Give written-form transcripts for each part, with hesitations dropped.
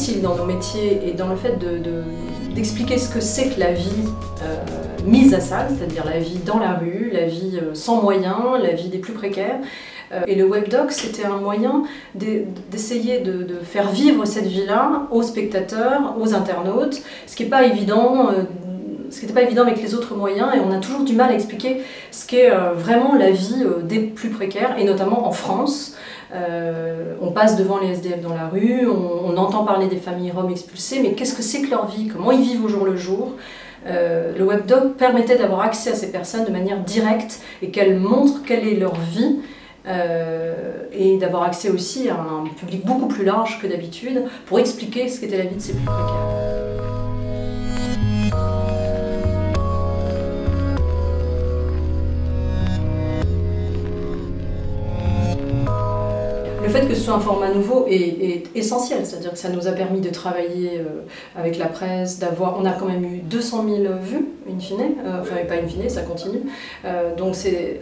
difficile dans nos métiers et dans le fait d'expliquer ce que c'est que la vie mise à salle, c'est-à-dire la vie dans la rue, la vie sans moyens, la vie des plus précaires. Et le webdoc, c'était un moyen d'essayer de faire vivre cette vie-là aux spectateurs, aux internautes, ce qui n'est pas évident. Ce qui n'était pas évident avec les autres moyens, et on a toujours du mal à expliquer ce qu'est vraiment la vie des plus précaires, et notamment en France. On passe devant les SDF dans la rue, on entend parler des familles roms expulsées, mais qu'est-ce que c'est que leur vie? Comment ils vivent au jour le jour? Le webdoc permettait d'avoir accès à ces personnes de manière directe et qu'elles montrent quelle est leur vie. Et d'avoir accès aussi à un public beaucoup plus large que d'habitude pour expliquer ce qu'était la vie de ces plus précaires. Le fait que ce soit un format nouveau est essentiel, c'est-à-dire que ça nous a permis de travailler avec la presse, on a quand même eu 200 000 vues, in fine, enfin pas in fine, ça continue, donc c'est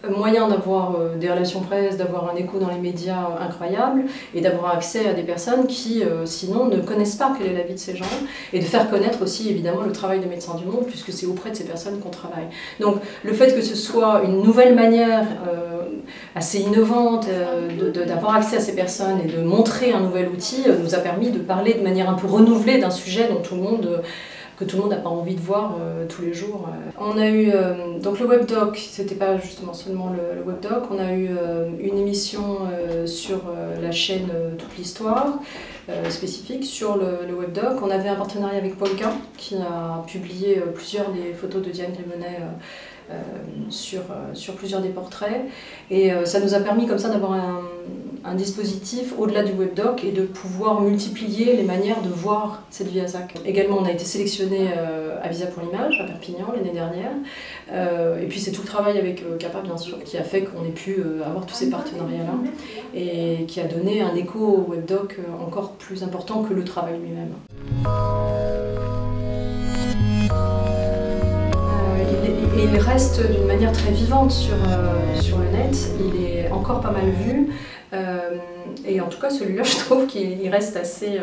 moyen d'avoir des relations presse, d'avoir un écho dans les médias incroyable et d'avoir accès à des personnes qui sinon ne connaissent pas quelle est la vie de ces gens et de faire connaître aussi évidemment le travail des Médecins du Monde puisque c'est auprès de ces personnes qu'on travaille. Donc le fait que ce soit une nouvelle manière assez innovante d'avoir accès à ces personnes et de montrer un nouvel outil nous a permis de parler de manière un peu renouvelée d'un sujet dont tout le monde n'a pas envie de voir tous les jours. On a eu donc le webdoc, c'était pas justement seulement le webdoc, on a eu une émission sur la chaîne Toute l'Histoire spécifique sur le webdoc. On avait un partenariat avec Polka qui a publié plusieurs des photos de Diane Grémenet sur plusieurs des portraits et ça nous a permis comme ça d'avoir un dispositif au-delà du webdoc et de pouvoir multiplier les manières de voir cette vie à Sac. Également, on a été sélectionné à Visa pour l'image, à Perpignan, l'année dernière. Et puis c'est tout le travail avec CAPA, bien sûr, qui a fait qu'on ait pu avoir tous ces partenariats-là et qui a donné un écho au webdoc encore plus important que le travail lui-même. Il reste d'une manière très vivante sur le net, il est encore pas mal vu. Et en tout cas celui-là je trouve qu'il reste assez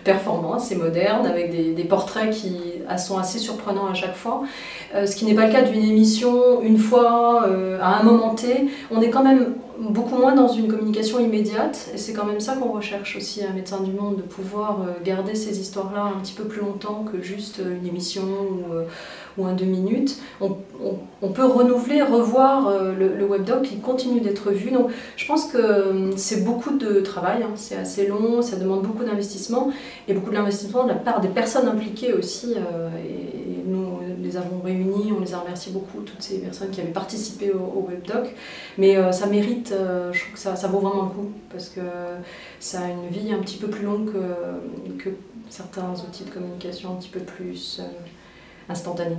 performant, assez moderne, avec des portraits qui sont assez surprenants à chaque fois. Ce qui n'est pas le cas d'une émission une fois, à un moment T. On est quand même beaucoup moins dans une communication immédiate et c'est quand même ça qu'on recherche aussi à Médecins du Monde, de pouvoir garder ces histoires-là un petit peu plus longtemps que juste une émission ou un 2 minutes. On peut renouveler, revoir le webdoc qui continue d'être vu. Donc je pense que c'est beaucoup de travail, hein. C'est assez long, ça demande beaucoup d'investissement et beaucoup d'investissement de la part des personnes impliquées aussi. Et nous les avons réunis, on les a remerciés beaucoup, toutes ces personnes qui avaient participé au webdoc. Mais ça mérite, je trouve que ça vaut vraiment le coup parce que ça a une vie un petit peu plus longue que certains outils de communication un petit peu plus instantanés.